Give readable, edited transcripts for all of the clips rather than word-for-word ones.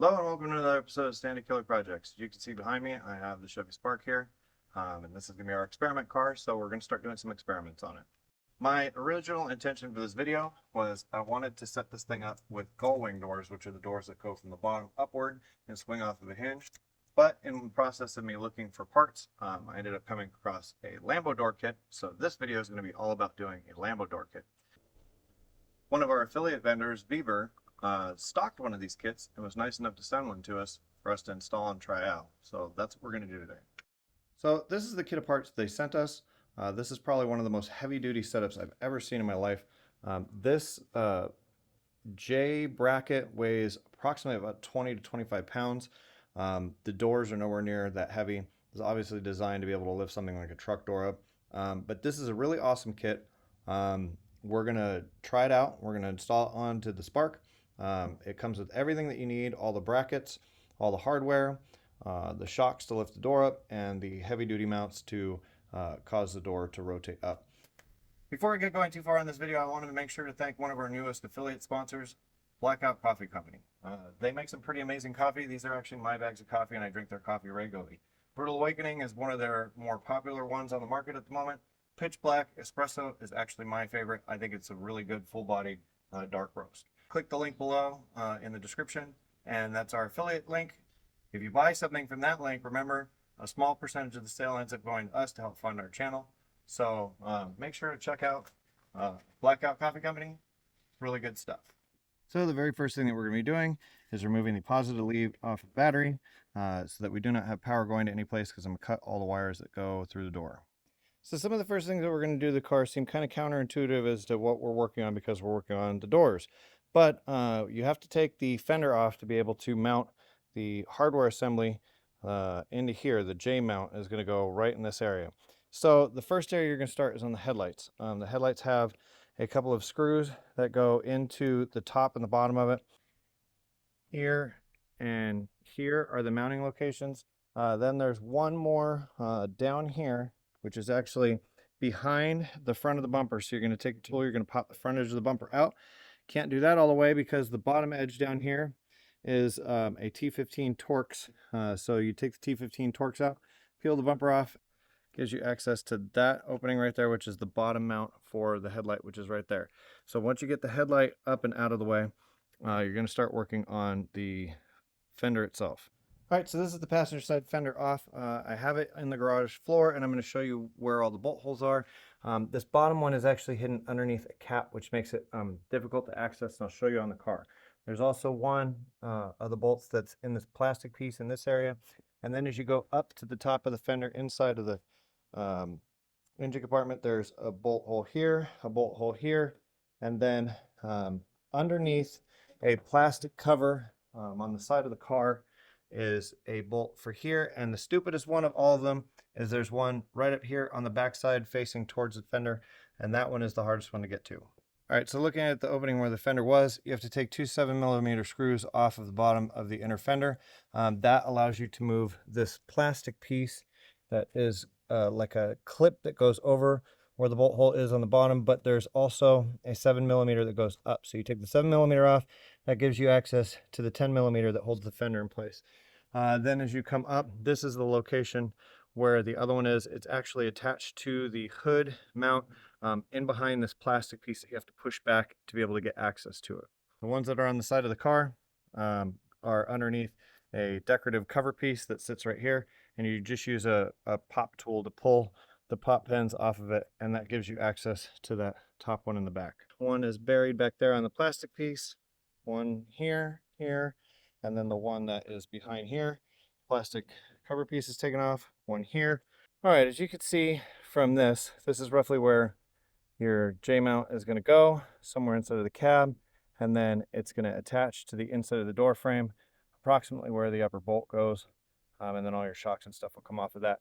Hello and welcome to another episode of Standard Killer Projects. As you can see behind me, I have the Chevy Spark here, and this is going to be our experiment car, so we're going to start doing some experiments on it. My original intention for this video was I wanted to set this thing up with gull wing doors, which are the doors that go from the bottom upward and swing off of a hinge. But in the process of me looking for parts, I ended up coming across a Lambo door kit, so this video is going to be all about doing a Lambo door kit. One of our affiliate vendors, Vevor, stocked one of these kits and was nice enough to send one to us for us to install and try out. So that's what we're going to do today. So this is the kit of parts they sent us. This is probably one of the most heavy-duty setups I've ever seen in my life. This J bracket weighs approximately about 20 to 25 pounds. The doors are nowhere near that heavy. It's obviously designed to be able to lift something like a truck door up. But this is a really awesome kit. We're going to try it out. We're going to install it onto the Spark. It comes with everything that you need, all the brackets, all the hardware, the shocks to lift the door up, and the heavy-duty mounts to cause the door to rotate up. Before we get going too far in this video, I wanted to make sure to thank one of our newest affiliate sponsors, Blackout Coffee Company. They make some pretty amazing coffee. These are actually my bags of coffee, and I drink their coffee regularly. Brutal Awakening is one of their more popular ones on the market at the moment. Pitch Black Espresso is actually my favorite. I think it's a really good full-bodied dark roast. Click the link below in the description, and that's our affiliate link. If you buy something from that link, remember, a small percentage of the sale ends up going to us to help fund our channel. So make sure to check out Blackout Coffee Company. Really good stuff. So the very first thing that we're going to be doing is removing the positive lead off the battery so that we do not have power going to any place, because I'm going to cut all the wires that go through the door. So some of the first things that we're going to do to the car seem kind of counterintuitive as to what we're working on, because we're working on the doors. But you have to take the fender off to be able to mount the hardware assembly into here. The J mount is going to go right in this area. So the first area you're going to start is on the headlights. The headlights have a couple of screws that go into the top and the bottom of it. Here and here are the mounting locations. Then there's one more down here, which is actually behind the front of the bumper. So you're going to take a tool, you're going to pop the front edge of the bumper out. Can't do that all the way because the bottom edge down here is a T15 Torx. So you take the T15 Torx out, peel the bumper off, gives you access to that opening right there, which is the bottom mount for the headlight, which is right there. So once you get the headlight up and out of the way, you're going to start working on the fender itself. All right, so this is the passenger side fender off. I have it in the garage floor, and I'm going to show you where all the bolt holes are. This bottom one is actually hidden underneath a cap, which makes it difficult to access, and I'll show you on the car. There's also one of the bolts that's in this plastic piece in this area. And then as you go up to the top of the fender inside of the engine compartment, there's a bolt hole here, a bolt hole here, and then underneath a plastic cover on the side of the car is a bolt for here. And the stupidest one of all of them is there's one right up here on the backside facing towards the fender, and that one is the hardest one to get to. All right, so looking at the opening where the fender was, you have to take two 7mm screws off of the bottom of the inner fender. That allows you to move this plastic piece that is like a clip that goes over where the bolt hole is on the bottom, but there's also a 7mm that goes up. So you take the 7mm off, that gives you access to the 10mm that holds the fender in place. Then as you come up, this is the location where the other one is. It's actually attached to the hood mount in behind this plastic piece that you have to push back to be able to get access to it. The ones that are on the side of the car are underneath a decorative cover piece that sits right here, and you just use a pop tool to pull the pop pins off of it, and that gives you access to that top one in the back. One is buried back there on the plastic piece, one here, and then the one that is behind here, plastic cover piece is taken off, one here. All right, as you can see from this is roughly where your J mount is going to go, somewhere inside of the cab, and then it's going to attach to the inside of the door frame, approximately where the upper bolt goes, and then all your shocks and stuff will come off of that.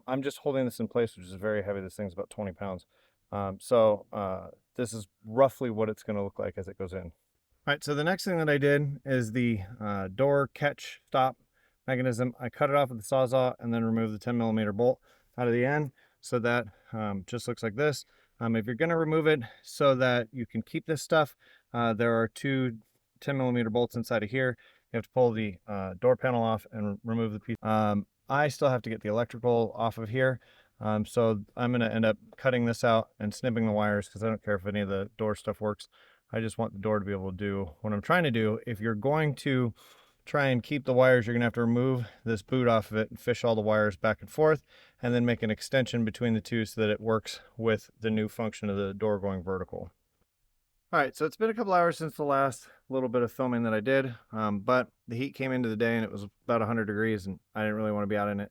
I'm just holding this in place, which is very heavy. This thing's about 20 pounds. This is roughly what it's going to look like as it goes in. All right, so the next thing that I did is the door catch stop mechanism. I cut it off with the Sawzall and then removed the 10mm bolt out of the end, so that just looks like this. If you're going to remove it so that you can keep this stuff, there are two 10mm bolts inside of here. You have to pull the door panel off and remove the piece. I still have to get the electrical off of here. So I'm going to end up cutting this out and snipping the wires because I don't care if any of the door stuff works. I just want the door to be able to do what I'm trying to do. If you're going to try and keep the wires, you're going to have to remove this boot off of it and fish all the wires back and forth, and then make an extension between the two so that it works with the new function of the door going vertical. All right, so it's been a couple hours since the last little bit of filming that I did, but the heat came into the day and it was about 100 degrees and I didn't really want to be out in it.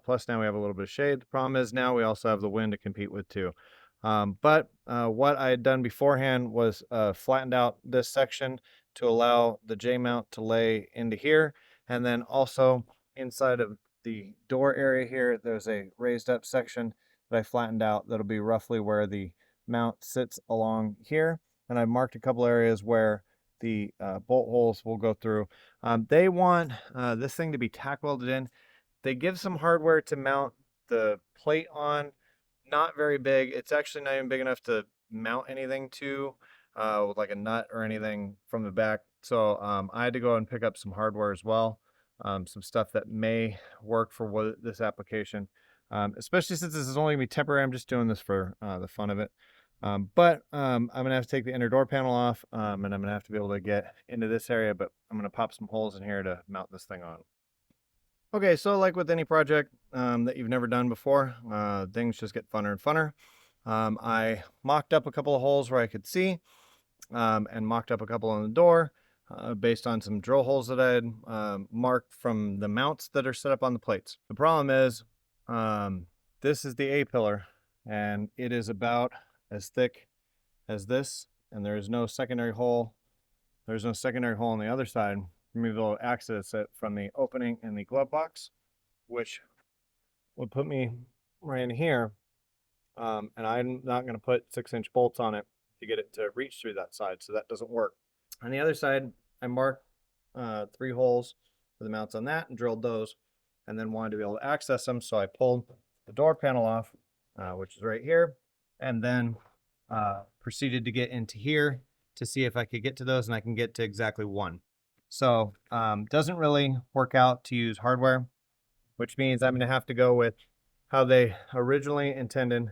Plus now we have a little bit of shade. The problem is now we also have the wind to compete with too. But what I had done beforehand was flattened out this section to allow the J-mount to lay into here. And then also inside of the door area here, there's a raised up section that I flattened out that'll be roughly where the mount sits along here. And I marked a couple areas where the bolt holes will go through. They want this thing to be tack welded in. They give some hardware to mount the plate on, not very big. It's actually not even big enough to mount anything to, with like a nut or anything from the back. So I had to go and pick up some hardware as well, some stuff that may work for this application, especially since this is only gonna be temporary. I'm just doing this for the fun of it. I'm gonna have to take the inner door panel off, and I'm gonna have to be able to get into this area, but I'm gonna pop some holes in here to mount this thing on. Okay, so like with any project that you've never done before, things just get funner and funner. I mocked up a couple of holes where I could see, and mocked up a couple on the door based on some drill holes that I had marked from the mounts that are set up on the plates. The problem is, this is the A-pillar, and it is about as thick as this, and there is no secondary hole. There's no secondary hole on the other side for me to be able to access it from the opening in the glove box, which would put me right in here. And I'm not going to put 6-inch bolts on it to get it to reach through that side, so that doesn't work. On the other side, I marked 3 holes for the mounts on that and drilled those, and then wanted to be able to access them, so I pulled the door panel off, which is right here, and then proceeded to get into here to see if I could get to those, and I can get to exactly 1. So doesn't really work out to use hardware, which means I'm going to have to go with how they originally intended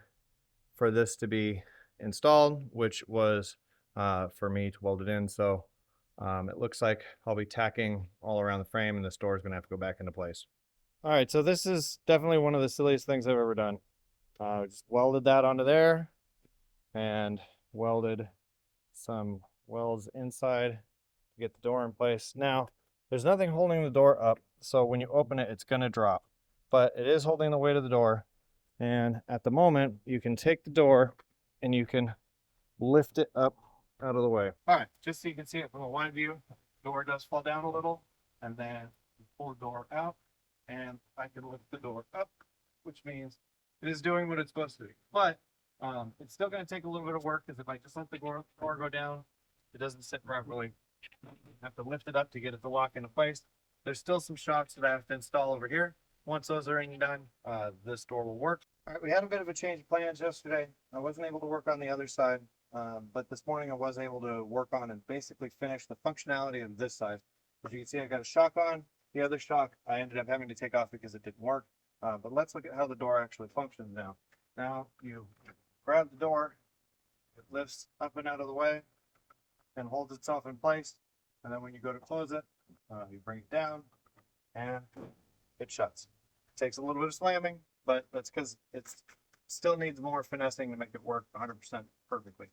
for this to be installed, which was for me to weld it in. So it looks like I'll be tacking all around the frame, and this door is going to have to go back into place. All right, so this is definitely one of the silliest things I've ever done. Just welded that onto there and welded some welds inside to get the door in place. Now, there's nothing holding the door up, so when you open it, it's going to drop. But it is holding the weight of the door, and at the moment, you can take the door and you can lift it up out of the way. All right, just so you can see it from a wide view, the door does fall down a little, and then you pull the door out, and I can lift the door up, which means it is doing what it's supposed to do. But it's still going to take a little bit of work, because if I just let the door go down, it doesn't sit properly. I have to lift it up to get it to lock into place. There's still some shocks that I have to install over here. Once those are done, this door will work. All right, we had a bit of a change of plans yesterday. I wasn't able to work on the other side, but this morning I was able to work on and basically finish the functionality of this side. As you can see, I got a shock on. The other shock I ended up having to take off because it didn't work. But let's look at how the door actually functions now. Now you grab the door, it lifts up and out of the way and holds itself in place. And then when you go to close it, you bring it down and it shuts. It takes a little bit of slamming, but that's because it still needs more finessing to make it work 100% perfectly.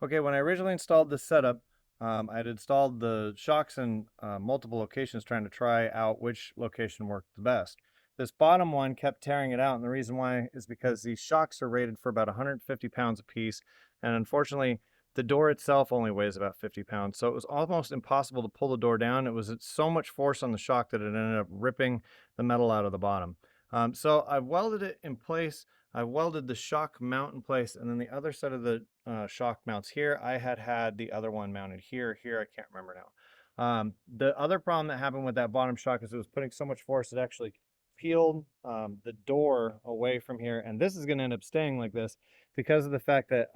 Okay, when I originally installed this setup, I had installed the shocks in multiple locations trying to try out which location worked the best. This bottom one kept tearing it out, and the reason why is because these shocks are rated for about 150 pounds a piece, and unfortunately, the door itself only weighs about 50 pounds, so it was almost impossible to pull the door down. It was so much force on the shock that it ended up ripping the metal out of the bottom. So I welded it in place. I welded the shock mount in place, and then the other set of the shock mounts here, I had the other one mounted here, I can't remember now. The other problem that happened with that bottom shock is it was putting so much force it actually peeled the door away from here, and this is going to end up staying like this because of the fact that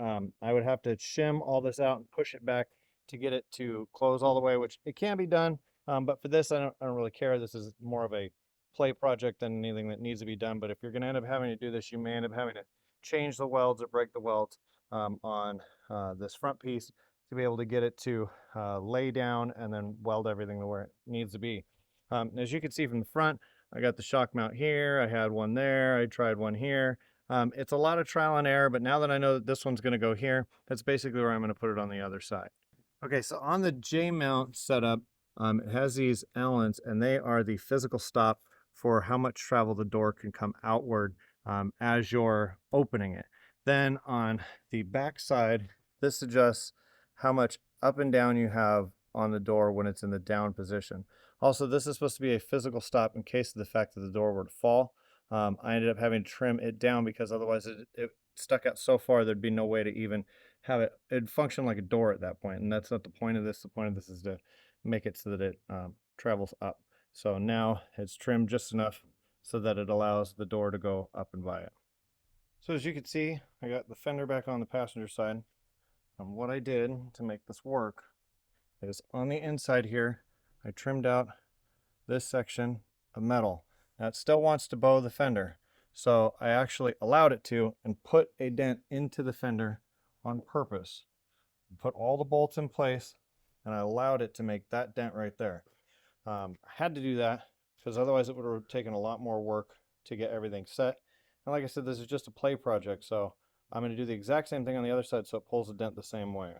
I would have to shim all this out and push it back to get it to close all the way, which it can be done, But for this, I don't really care. This is more of a play project than anything that needs to be done. But if you're going to end up having to do this, you may end up having to change the welds or break the welds on this front piece to be able to get it to lay down and then weld everything to where it needs to be. As you can see from the front, I got the shock mount here. I had one there. I tried one here. It's a lot of trial and error, but now that I know that this one's going to go here, that's basically where I'm going to put it on the other side. Okay, so on the J mount setup, it has these Allens, and they are the physical stop for how much travel the door can come outward as you're opening it. Then on the back side, this adjusts how much up and down you have on the door when it's in the down position. Also, this is supposed to be a physical stop in case of the fact that the door were to fall. I ended up having to trim it down because otherwise it stuck out so far there'd be no way to even have it'd function like a door at that point, and that's not the point of this. The point of this is to make it so that it travels up. So now it's trimmed just enough so that it allows the door to go up and by it. So as you can see, I got the fender back on the passenger side. And what I did to make this work is on the inside here, I trimmed out this section of metal. Now it still wants to bow the fender. So I actually allowed it to and put a dent into the fender on purpose. Put all the bolts in place and I allowed it to make that dent right there. I had to do that because otherwise it would have taken a lot more work to get everything set. And like I said, this is just a play project, so I'm going to do the exact same thing on the other side so it pulls the dent the same way.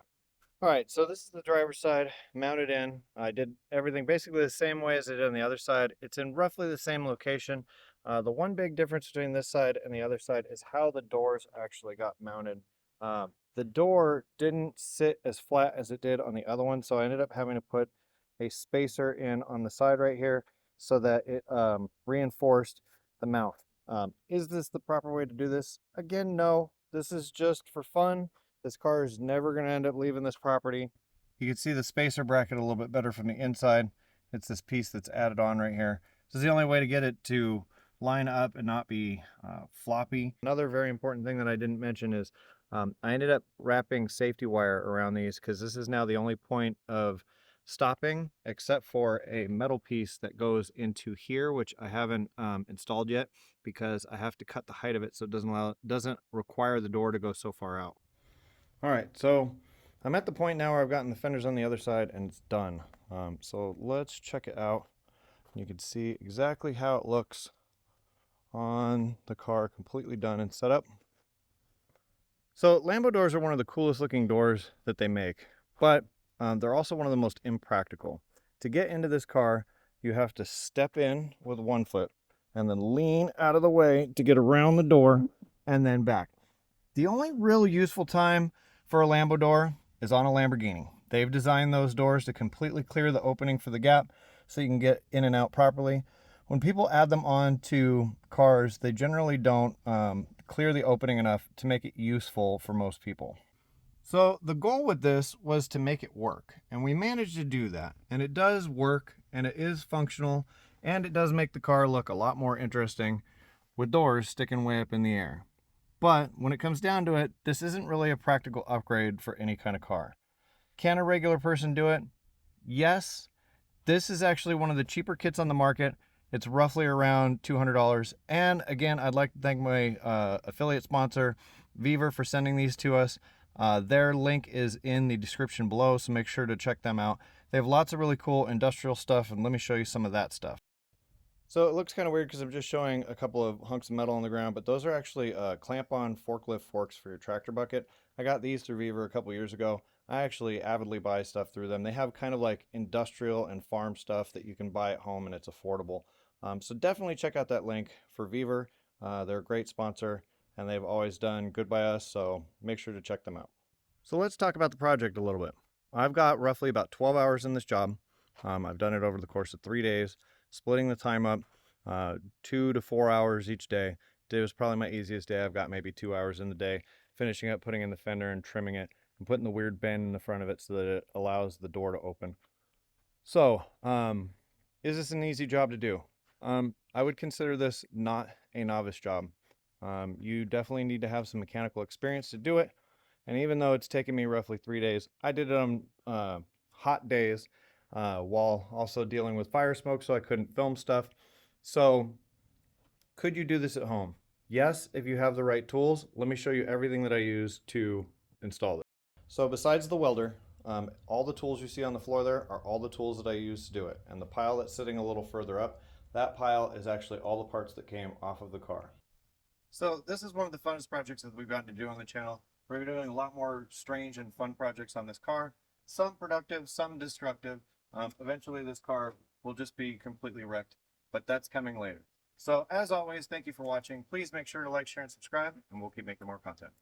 All right, so this is the driver's side mounted in. I did everything basically the same way as I did on the other side. It's in roughly the same location. The one big difference between this side and the other side is how the doors actually got mounted. The door didn't sit as flat as it did on the other one, so I ended up having to put a spacer in on the side right here so that it reinforced the mount. Is this the proper way to do this? Again, no. This is just for fun. This car is never going to end up leaving this property. You can see the spacer bracket a little bit better from the inside. It's this piece that's added on right here. This is the only way to get it to line up and not be floppy. Another very important thing that I didn't mention is I ended up wrapping safety wire around these because this is now the only point of stopping except for a metal piece that goes into here, which I haven't installed yet because I have to cut the height of it so it doesn't require the door to go so far out. All right, so I'm at the point now where I've gotten the fenders on the other side and it's done. So let's check it out. You can see exactly how it looks on the car, completely done and set up. So Lambo doors are one of the coolest looking doors that they make, but they're also one of the most impractical. To get into this car, you have to step in with one foot and then lean out of the way to get around the door and then back. The only real useful time for a Lambo door is on a Lamborghini. They've designed those doors to completely clear the opening for the gap so you can get in and out properly. When people add them on to cars, they generally don't clear the opening enough to make it useful for most people. So the goal with this was to make it work, and we managed to do that. And it does work, and it is functional, and it does make the car look a lot more interesting with doors sticking way up in the air. But when it comes down to it, this isn't really a practical upgrade for any kind of car. Can a regular person do it? Yes. This is actually one of the cheaper kits on the market. It's roughly around $200. And again, I'd like to thank my affiliate sponsor, Vevor, for sending these to us. Their link is in the description below, so make sure to check them out. They have lots of really cool industrial stuff, and let me show you some of that stuff. So it looks kind of weird because I'm just showing a couple of hunks of metal on the ground, but those are actually clamp-on forklift forks for your tractor bucket. I got these through Vevor a couple years ago. I actually avidly buy stuff through them. They have kind of like industrial and farm stuff that you can buy at home and it's affordable. So definitely check out that link for Vevor. They're a great sponsor and they've always done good by us, so make sure to check them out. So let's talk about the project a little bit. I've got roughly about 12 hours in this job. I've done it over the course of 3 days. Splitting the time up 2 to 4 hours each day. Today was probably my easiest day. I've got maybe 2 hours in the day, finishing up putting in the fender and trimming it and putting the weird bend in the front of it so that it allows the door to open. So is this an easy job to do? I would consider this not a novice job. You definitely need to have some mechanical experience to do it, and even though it's taken me roughly 3 days, I did it on hot days while also dealing with fire smoke, so I couldn't film stuff. So could you do this at home? Yes, if you have the right tools. Let me show you everything that I use to install this. So besides the welder, all the tools you see on the floor there are all the tools that I use to do it. And the pile that's sitting a little further up, that pile is actually all the parts that came off of the car. So this is one of the funnest projects that we've gotten to do on the channel. We're doing a lot more strange and fun projects on this car. Some productive, some destructive. Eventually this car will just be completely wrecked, but that's coming later. So as always, thank you for watching. Please make sure to like, share, and subscribe, and we'll keep making more content.